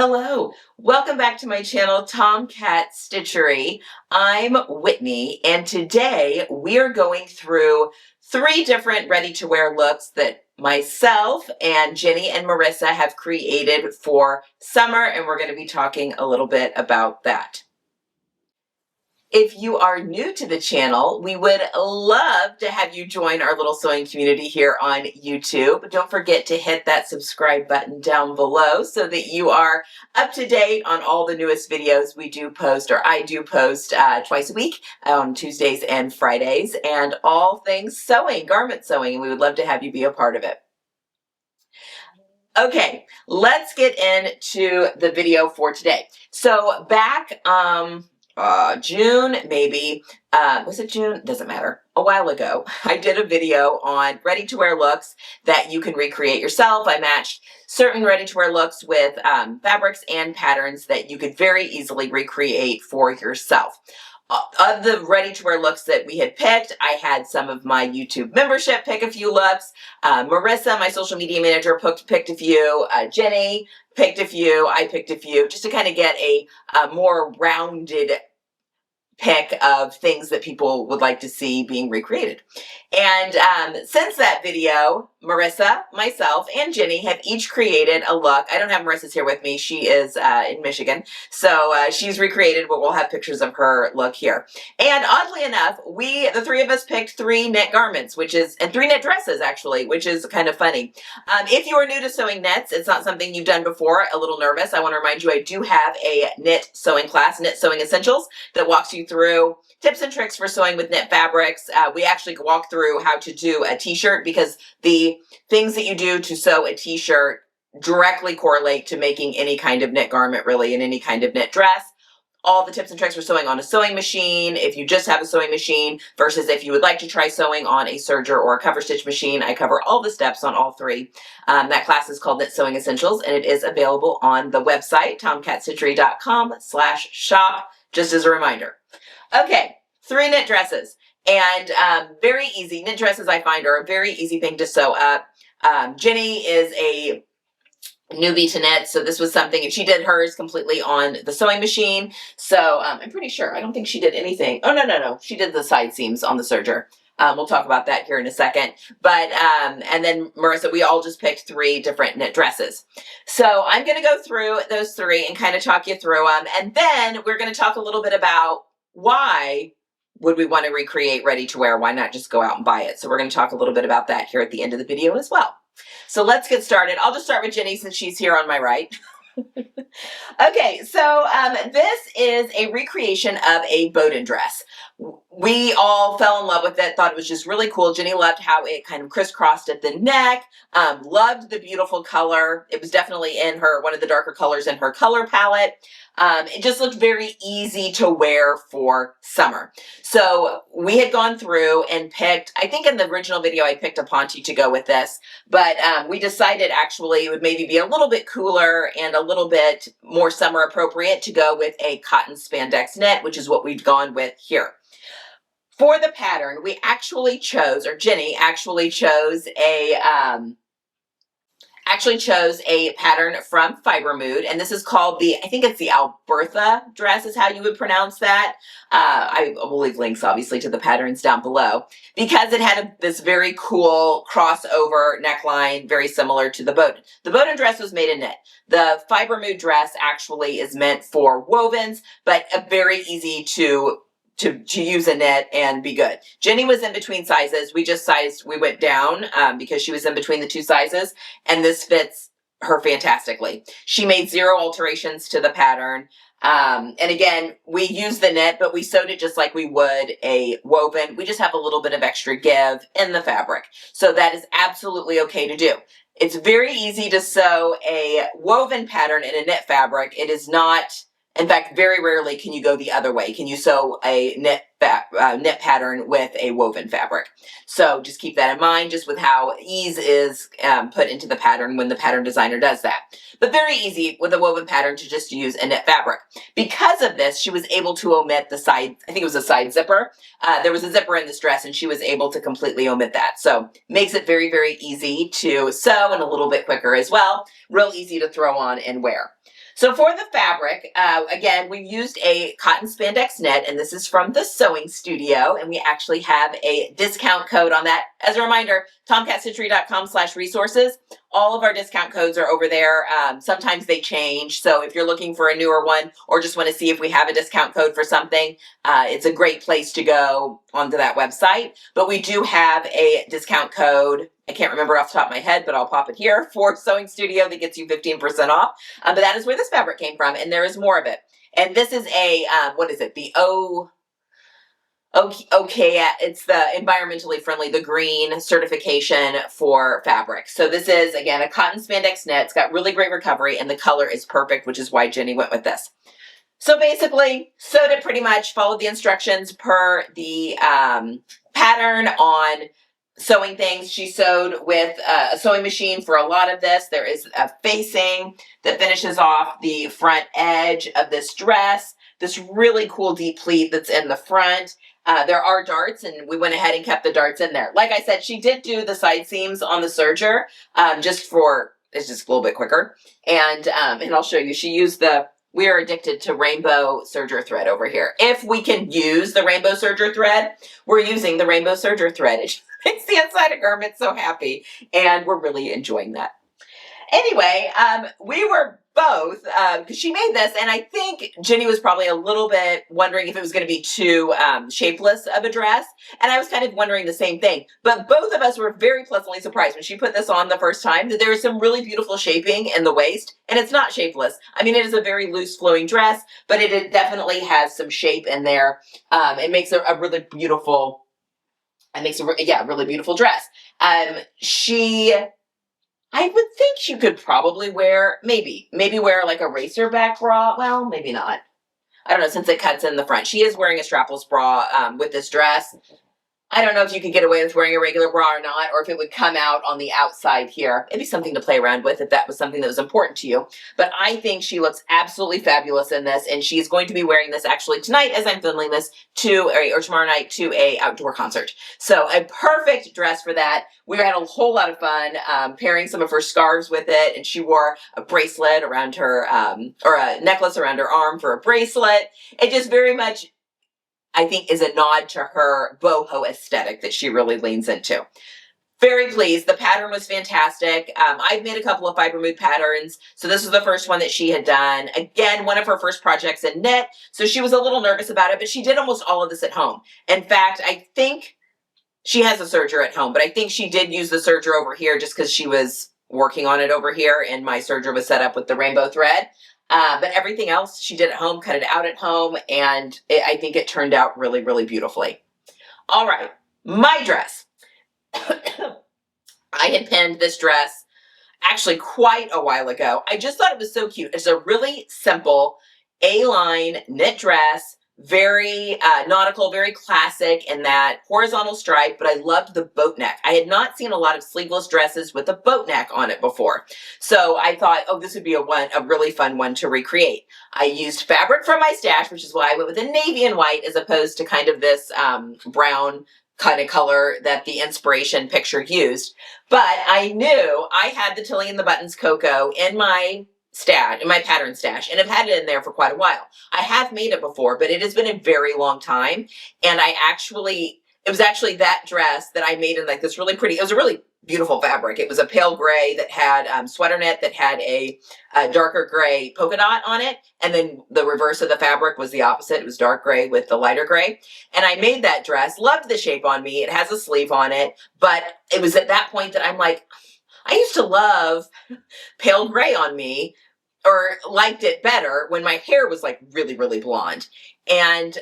Hello, welcome back to my channel, Tomcat Stitchery. I'm Whitney, and today we are going through 3 different ready-to-wear looks that myself and Jenny and Marissa have created for summer, and we're going to be talking a little bit about that. If you are new to the channel, we would love to have you join our little sewing community here on YouTube. Don't forget to hit that subscribe button down below so that you are up to date on all the newest videos we do post, or I do post twice a week on Tuesdays and Fridays, and all things sewing, garment sewing, and we would love to have you be a part of it. Okay, let's get into the video for today. So back, June, maybe, was it June? Doesn't matter. A while ago, I did a video on ready-to-wear looks that you can recreate yourself. I matched certain ready-to-wear looks with fabrics and patterns that you could very easily recreate for yourself. Of the ready-to-wear looks that we had picked, I had some of my YouTube membership pick a few looks. Marissa, my social media manager, picked a few. Jenny picked a few. I picked a few, just to kind of get a more rounded pick of things that people would like to see being recreated. And since that video, Marissa, myself, and Jenny have each created a look. I don't have Marissa's here with me. She is in Michigan. So she's recreated, but we'll have pictures of her look here. And oddly enough, the 3 of us picked 3 knit garments, and 3 knit dresses, actually, which is kind of funny. If you are new to sewing knits, it's not something you've done before, a little nervous, I want to remind you I do have a knit sewing class, Knit Sewing Essentials, that walks you through tips and tricks for sewing with knit fabrics. We actually walk through how to do a t-shirt, because the things that you do to sew a t-shirt directly correlate to making any kind of knit garment, really, and any kind of knit dress. All the tips and tricks for sewing on a sewing machine, if you just have a sewing machine, versus if you would like to try sewing on a serger or a cover stitch machine. I cover all the steps on all 3. That class is called Knit Sewing Essentials, and it is available on the website, tomcatstitchery.com/shop, just as a reminder. Okay, 3 knit dresses, and very easy. Knit dresses, I find, are a very easy thing to sew up. Jenny is a newbie to knit, so this was something, and she did hers completely on the sewing machine. So I'm pretty sure, I don't think she did anything. Oh, no. She did the side seams on the serger. We'll talk about that here in a second. But, and then Marissa, we all just picked 3 different knit dresses. So I'm going to go through those 3 and kind of talk you through them. And then we're going to talk a little bit about why would we want to recreate ready to wear? Why not just go out and buy it? So we're going to talk a little bit about that here at the end of the video as well. So let's get started. I'll just start with Jenny since she's here on my right. Okay, so this is a recreation of a Bowden dress. We all fell in love with it, thought it was just really cool. Jenny loved how it kind of crisscrossed at the neck, loved the beautiful color. It was definitely in one of the darker colors in her color palette. It just looked very easy to wear for summer. So we had gone through and picked, I think in the original video I picked a ponte to go with this, but we decided actually it would maybe be a little bit cooler and a little bit more summer appropriate to go with a cotton spandex knit, which is what we've gone with here. For the pattern, we actually chose, or Jenny actually chose a pattern from Fiber Mood, and this is called I think it's the Albertha dress is how you would pronounce that. I will leave links obviously to the patterns down below, because it had this very cool crossover neckline, very similar to the Bowden. The Bowden dress was made in knit. The Fiber Mood dress actually is meant for wovens, but very easy to use a knit and be good. Jenny was in between sizes. We went down because she was in between the 2 sizes, and this fits her fantastically. She made 0 alterations to the pattern. And again, we used the knit, but we sewed it just like we would a woven. We just have a little bit of extra give in the fabric. So that is absolutely okay to do. It's very easy to sew a woven pattern in a knit fabric. It is not, in fact, very rarely can you go the other way. Can you sew a knit pattern with a woven fabric? So just keep that in mind, just with how ease is put into the pattern when the pattern designer does that. But very easy with a woven pattern to just use a knit fabric. Because of this, she was able to omit the side, I think it was a side zipper. There was a zipper in this dress, and she was able to completely omit that. So makes it very, very easy to sew, and a little bit quicker as well. Real easy to throw on and wear. So for the fabric, again, we've used a cotton spandex knit, and this is from the Sewing Studio, and we actually have a discount code on that. As a reminder, tomcatstitchery.com/resources. All of our discount codes are over there. Sometimes they change, so if you're looking for a newer one or just want to see if we have a discount code for something, it's a great place to go onto that website. But we do have a discount code. I can't remember off the top of my head, but I'll pop it here for Sewing Studio that gets you 15% off. But that is where this fabric came from, and there is more of it. And this is a, what is it? The okay, it's the environmentally friendly, the green certification for fabric. So this is, again, a cotton spandex knit. It's got really great recovery, and the color is perfect, which is why Jenny went with this. So basically, sewed it pretty much, followed the instructions per the pattern on sewing things. She sewed with a sewing machine for a lot of this. There is a facing that finishes off the front edge of this dress. This really cool deep pleat that's in the front. There are darts, and we went ahead and kept the darts in there. Like I said, she did do the side seams on the serger, it's just a little bit quicker. And I'll show you, she used we are addicted to rainbow serger thread over here. If we can use the rainbow serger thread, we're using the rainbow serger thread. It makes the inside of garment so happy, and we're really enjoying that. Anyway, we were both, because she made this, and I think Jenny was probably a little bit wondering if it was going to be too shapeless of a dress, and I was kind of wondering the same thing. But both of us were very pleasantly surprised when she put this on the first time that there is some really beautiful shaping in the waist, and it's not shapeless. I mean, it is a very loose flowing dress, but it definitely has some shape in there. It makes a really beautiful, really beautiful dress. I would think she could probably wear, maybe wear like a racer back bra. Well, maybe not. I don't know, since it cuts in the front. She is wearing a strapless bra with this dress. I don't know if you could get away with wearing a regular bra or not, or if it would come out on the outside here. It'd be something to play around with if that was something that was important to you. But I think she looks absolutely fabulous in this, and she's going to be wearing this actually tonight as I'm filming this or tomorrow night to a outdoor concert. So a perfect dress for that. We had a whole lot of fun pairing some of her scarves with it, and she wore a bracelet around her, or a necklace around her arm for a bracelet. It just very much, I think, is a nod to her boho aesthetic that she really leans into. Very pleased. The pattern was fantastic. I've made a couple of fiber mood patterns, so this is the first one that she had done. Again, one of her first projects in knit, so she was a little nervous about it, but she did almost all of this at home. In fact, I think she has a serger at home, but I think she did use the serger over here just because she was working on it over here, and my serger was set up with the rainbow thread. But everything else she did at home, cut it out at home, and I think it turned out really, really beautifully. All right, my dress. I had pinned this dress actually quite a while ago. I just thought it was so cute. It's a really simple A-line knit dress, very nautical, very classic in that horizontal stripe, but I loved the boat neck. I had not seen a lot of sleeveless dresses with a boat neck on it before. So I thought, oh, this would be a really fun one to recreate. I used fabric from my stash, which is why I went with a navy and white as opposed to kind of this brown kind of color that the inspiration picture used. But I knew I had the Tilly and the Buttons Cocoa in my stash, in my pattern stash, and I've had it in there for quite a while. I have made it before, but it has been a very long time. And it was actually that dress that I made in like this really pretty, it was a really beautiful fabric. It was a pale gray that had sweater knit that had a darker gray polka dot on it. And then the reverse of the fabric was the opposite. It was dark gray with the lighter gray. And I made that dress, loved the shape on me. It has a sleeve on it, but it was at that point that I'm like, I used to love pale gray on me, or liked it better when my hair was like really, really blonde. And,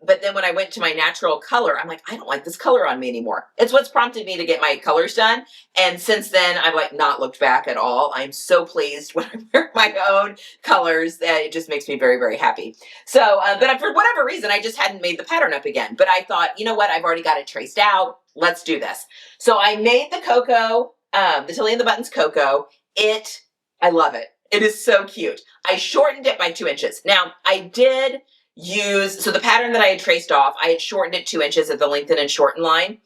but then when I went to my natural color, I'm like, I don't like this color on me anymore. It's what's prompted me to get my colors done. And since then, I've like not looked back at all. I'm so pleased when I wear my own colors that it just makes me very, very happy. So, but for whatever reason, I just hadn't made the pattern up again. But I thought, you know what? I've already got it traced out. Let's do this. So I made the Cocoa, the Tilly and the Buttons Cocoa. I love it. It is so cute. I shortened it by 2 inches. Now, I did so the pattern that I had traced off, I had shortened it 2 inches at the lengthen and shorten line.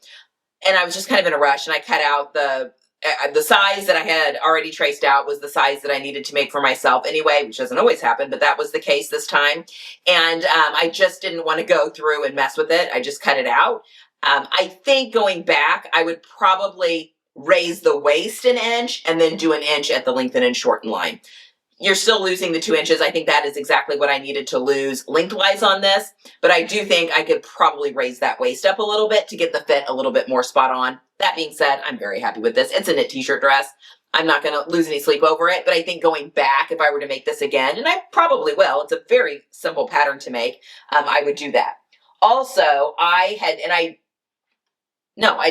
And I was just kind of in a rush, and I cut out the the size that I had already traced out was the size that I needed to make for myself anyway, which doesn't always happen, but that was the case this time. And I just didn't want to go through and mess with it. I just cut it out. I think going back, I would probably raise the waist an inch and then do an inch at the lengthen and shorten line. You're still losing the 2 inches. I think that is exactly what I needed to lose lengthwise on this, but I do think I could probably raise that waist up a little bit to get the fit a little bit more spot on. That being said, I'm very happy with this. It's a knit t-shirt dress. I'm not going to lose any sleep over it, but I think going back, if I were to make this again, and I probably will, it's a very simple pattern to make, I would do that. Also, I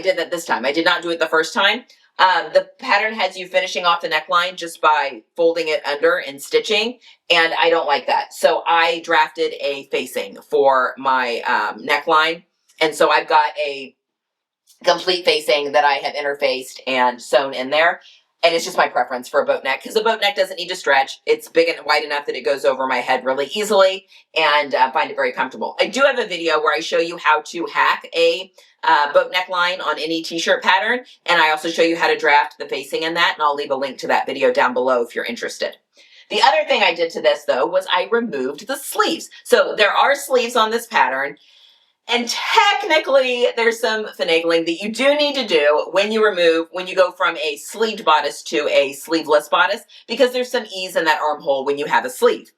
did that this time. I did not do it the first time. The pattern has you finishing off the neckline just by folding it under and stitching, and I don't like that. So I drafted a facing for my neckline, and so I've got a complete facing that I have interfaced and sewn in there. And it's just my preference for a boat neck because a boat neck doesn't need to stretch. It's big and wide enough that it goes over my head really easily, and find it very comfortable. I do have a video where I show you how to hack a boat neckline on any t-shirt pattern, and I also show you how to draft the facing in that, and I'll leave a link to that video down below if you're interested. The other thing I did to this, though, was I removed the sleeves. So there are sleeves on this pattern, and technically, there's some finagling that you do need to do when you go from a sleeved bodice to a sleeveless bodice, because there's some ease in that armhole when you have a sleeve.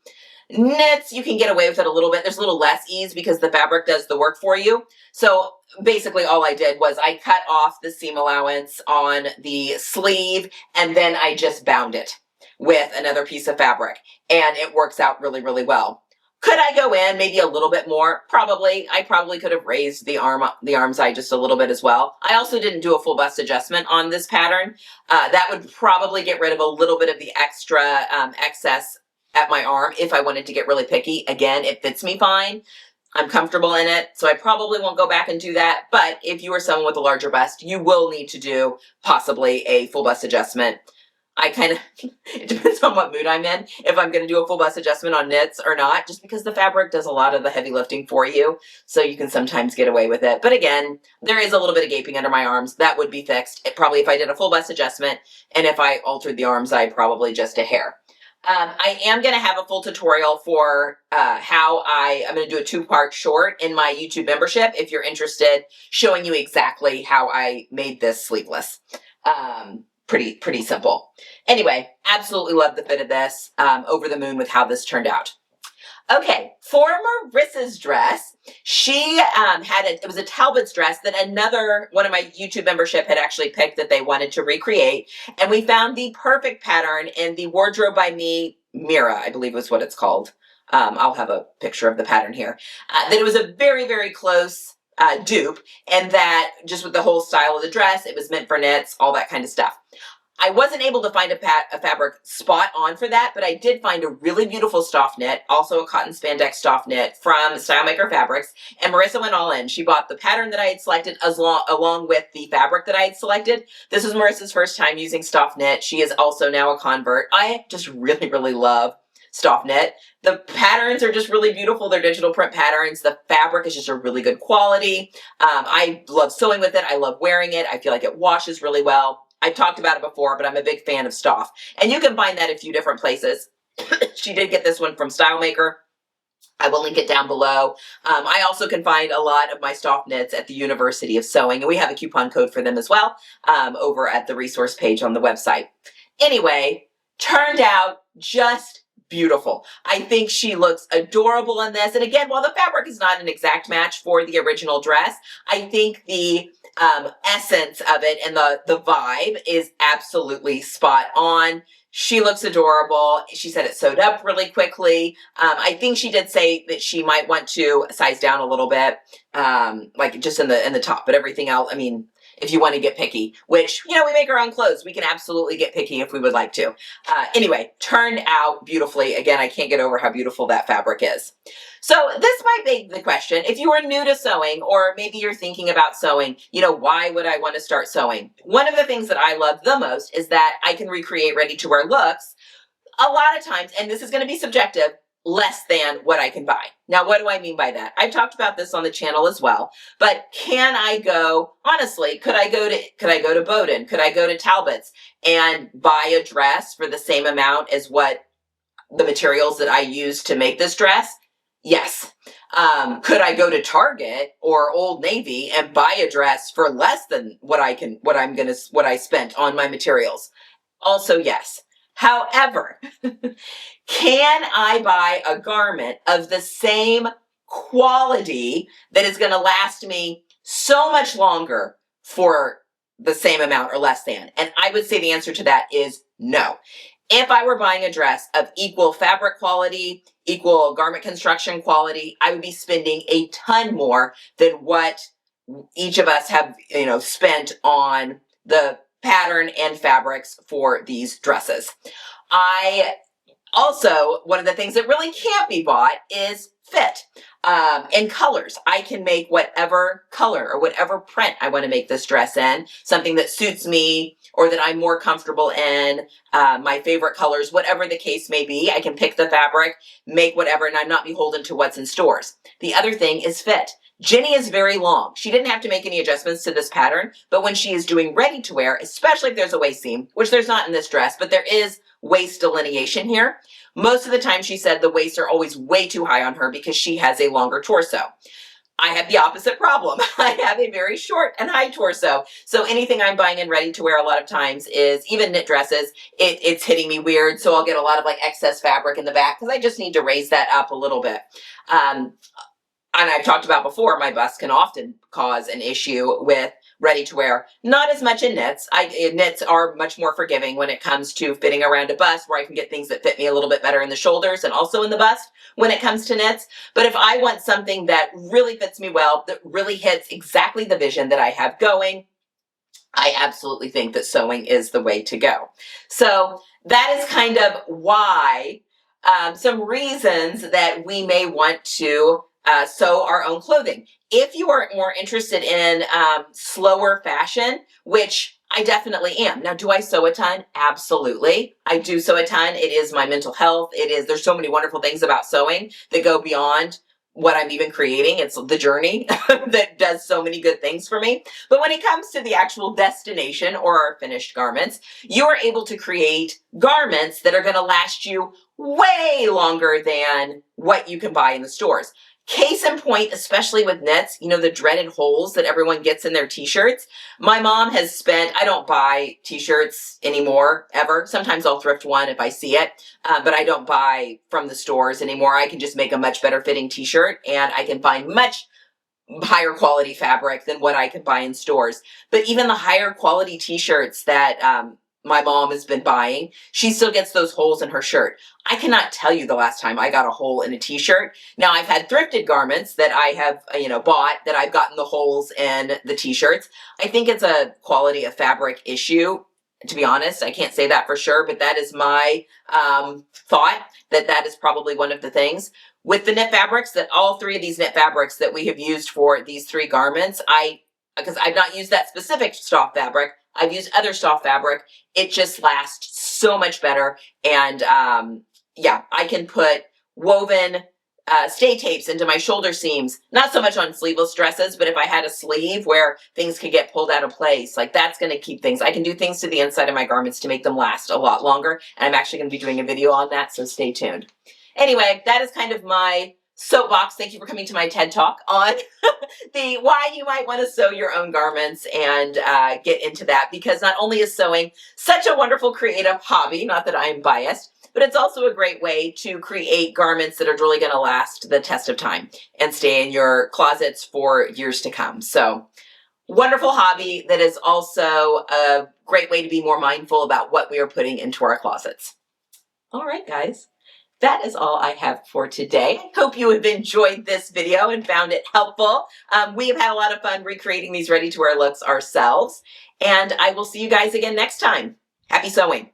Knits, you can get away with it a little bit. There's a little less ease because the fabric does the work for you. So basically all I did was I cut off the seam allowance on the sleeve, and then I just bound it with another piece of fabric, and it works out really, really well. Could I go in maybe a little bit more? Probably. I probably could have raised the arm side just a little bit as well. I also didn't do a full bust adjustment on this pattern. That would probably get rid of a little bit of the extra excess at my arm if I wanted to get really picky. Again, it fits me fine. I'm comfortable in it, so I probably won't go back and do that. But if you are someone with a larger bust, you will need to do possibly a full bust adjustment. It depends on what mood I'm in, if I'm going to do a full bust adjustment on knits or not, just because the fabric does a lot of the heavy lifting for you, so you can sometimes get away with it. But again, there is a little bit of gaping under my arms. That would be fixed. Probably if I did a full bust adjustment, and if I altered the arm side, probably just a hair. I am going to have a full tutorial for how I'm going to do a 2-part short in my YouTube membership, if you're interested, showing you exactly how I made this sleeveless. Pretty simple. Anyway, absolutely love the fit of this. Over the moon with how this turned out. Okay, for Marissa's dress, she it was a Talbot's dress that another one of my YouTube membership had actually picked that they wanted to recreate, and we found the perfect pattern in the Wardrobe by Me Mira, I believe was what it's called. I'll have a picture of the pattern here. That it was a very, very close dupe, and that just with the whole style of the dress, it was meant for knits, all that kind of stuff. I wasn't able to find a fabric spot on for that, but I did find a really beautiful stoffe knit, also a cotton spandex stoffe knit from StyleMaker Fabrics, and Marissa went all in. She bought the pattern that I had selected along with the fabric that I had selected. This was Marissa's first time using stoffe knit. She is also now a convert. I just really, really love stoffe knit. The patterns are just really beautiful. They're digital print patterns. The fabric is just a really good quality. I love sewing with it. I love wearing it. I feel like it washes really well. I've talked about it before, but I'm a big fan of stoffe. And you can find that a few different places. She did get this one from StyleMaker. I will link it down below. I also can find a lot of my stoffe knits at the University of Sewing, and we have a coupon code for them as well over at the resource page on the website. Anyway, turned out just beautiful. I think she looks adorable in this. And again, while the fabric is not an exact match for the original dress, I think the essence of it and the vibe is absolutely spot on. She looks adorable. She said it sewed up really quickly. I think she did say that she might want to size down a little bit, like just in the top, but everything else, I mean, if you want to get picky, which, you know, we make our own clothes. We can absolutely get picky if we would like to. Anyway, turned out beautifully. Again, I can't get over how beautiful that fabric is. So this might beg the question, if you are new to sewing, or maybe you're thinking about sewing, you know, why would I want to start sewing? One of the things that I love the most is that I can recreate ready-to-wear looks a lot of times, and this is going to be subjective, less than what I can buy. Now, what do I mean by that? I've talked about this on the channel as well, but can I go, honestly, could I go to Bowdoin? Could I go to Talbot's and buy a dress for the same amount as what the materials that I use to make this dress? Yes. Could I go to Target or Old Navy and buy a dress for less than what I spent on my materials? Also, yes. However, can I buy a garment of the same quality that is going to last me so much longer for the same amount or less than? And I would say the answer to that is no. If I were buying a dress of equal fabric quality, equal garment construction quality, I would be spending a ton more than what each of us have, spent on the pattern and fabrics for these dresses. Also, one of the things that really can't be bought is fit and colors. I can make whatever color or whatever print I want to make this dress in, something that suits me or that I'm more comfortable in, my favorite colors, whatever the case may be. I can pick the fabric, make whatever, and I'm not beholden to what's in stores. The other thing is fit. Jenny is very long. She didn't have to make any adjustments to this pattern, but when she is doing ready to wear, especially if there's a waist seam, which there's not in this dress, but there is waist delineation here. Most of the time she said the waists are always way too high on her because she has a longer torso. I have the opposite problem. I have a very short and high torso. So anything I'm buying in ready to wear a lot of times is, even knit dresses, it's hitting me weird. So I'll get a lot of like excess fabric in the back because I just need to raise that up a little bit. And I've talked about before, my bust can often cause an issue with ready to wear. Not as much in knits. Knits are much more forgiving when it comes to fitting around a bust, where I can get things that fit me a little bit better in the shoulders and also in the bust when it comes to knits. But if I want something that really fits me well, that really hits exactly the vision that I have going, I absolutely think that sewing is the way to go. So that is kind of why, some reasons that we may want to sew our own clothing. If you are more interested in slower fashion, which I definitely am. Now, do I sew a ton? Absolutely. I do sew a ton. It is my mental health. There's so many wonderful things about sewing that go beyond what I'm even creating. It's the journey that does so many good things for me. But when it comes to the actual destination or our finished garments, you are able to create garments that are going to last you way longer than what you can buy in the stores. Case in point, especially with knits, the dreaded holes that everyone gets in their t-shirts. My mom has spent, I don't buy t-shirts anymore, ever. Sometimes I'll thrift one if I see it, but I don't buy from the stores anymore. I can just make a much better fitting t-shirt, and I can find much higher quality fabric than what I could buy in stores. But even the higher quality t-shirts that my mom has been buying, she still gets those holes in her shirt. I cannot tell you the last time I got a hole in a t-shirt. Now, I've had thrifted garments that I have, bought that I've gotten the holes in the t-shirts. I think it's a quality of fabric issue. To be honest, I can't say that for sure, but that is my thought, that is probably one of the things. With the knit fabrics, that all three of these knit fabrics that we have used for these three garments, because I've not used that specific soft fabric, I've used other soft fabric. It just lasts so much better. And yeah, I can put woven stay tapes into my shoulder seams, not so much on sleeveless dresses, but if I had a sleeve where things could get pulled out of place, like that's going to keep things. I can do things to the inside of my garments to make them last a lot longer. And I'm actually going to be doing a video on that, so stay tuned. Anyway, that is kind of my soapbox. Thank you for coming to my TED Talk on why you might want to sew your own garments and get into that, because not only is sewing such a wonderful creative hobby, not that I'm biased, but it's also a great way to create garments that are really going to last the test of time and stay in your closets for years to come. So wonderful hobby that is also a great way to be more mindful about what we are putting into our closets. All right, guys. That is all I have for today. I hope you have enjoyed this video and found it helpful. We have had a lot of fun recreating these ready-to-wear looks ourselves, and I will see you guys again next time. Happy sewing!